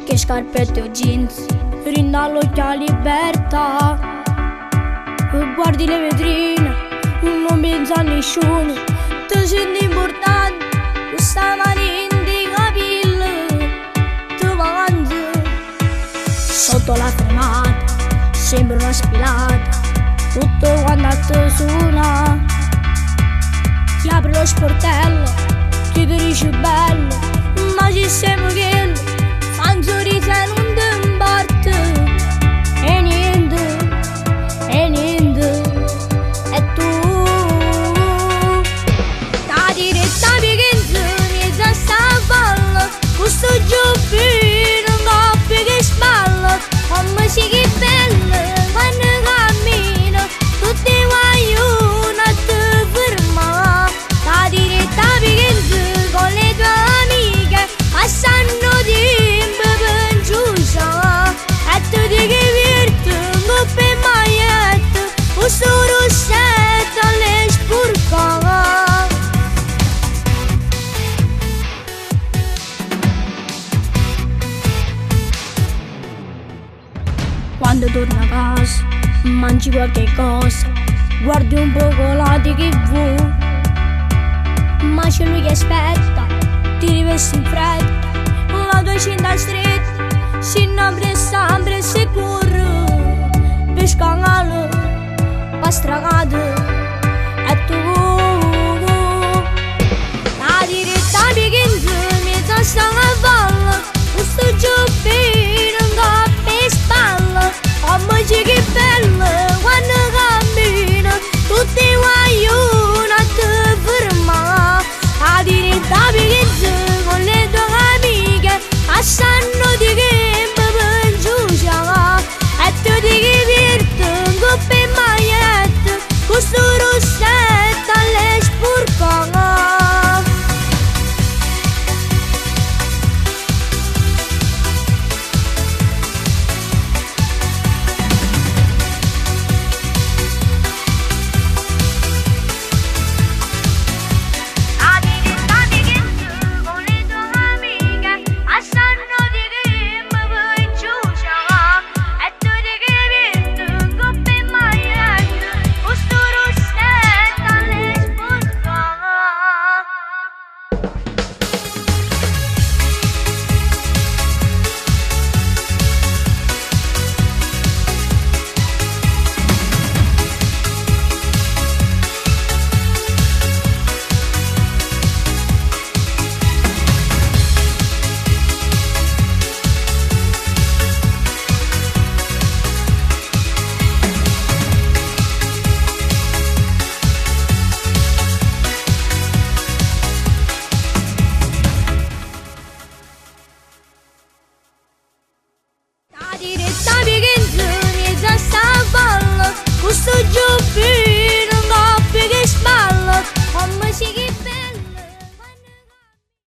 che scarpette o jeans, rinda all'occhio a libertà. Guardi le vetrine, non pensa a nessuno, ti senti importante, questa mani di capelli, ti avanzi. Sotto la fermata, sembra una spilata, tutto quando ti suona. Ti apri lo sportello, ti dici bello, ma ci siamo che fa un sorriso e non ti importa. E niente, e niente, e tu da diretta picchente, mi sta a ballo, questo giubbino, un coppio che spalla, come si che bella, quando cammina, tutti guaglioni a te ferma. Da diretta picchente, con le tue amiche, passando tempo per giusa, e tu ti diverti, un coppio e maglietta, questo rossetto alle spurcava. Quando torni a casa, mangi qualche cosa, guardi un poco la TV, ma c'è lui che aspetta, ti rivesti in fretta, la tua cinta stretta, si apre sempre sicuro, per scangare, per stragare, e tu la diretta picchente, mi sta a valle, questo giubbino, un coppio e spalla, come c'è che bella, quando cammina, tutti guaglioni a te ferma. La diretta picchente, con le tue amiche, passando di tempo per giusa, e tu ti diverti, un coppio e maglietta, questo rossetto alle spurcava. Diretta picchente, mi sta a ballo, questo giubbino.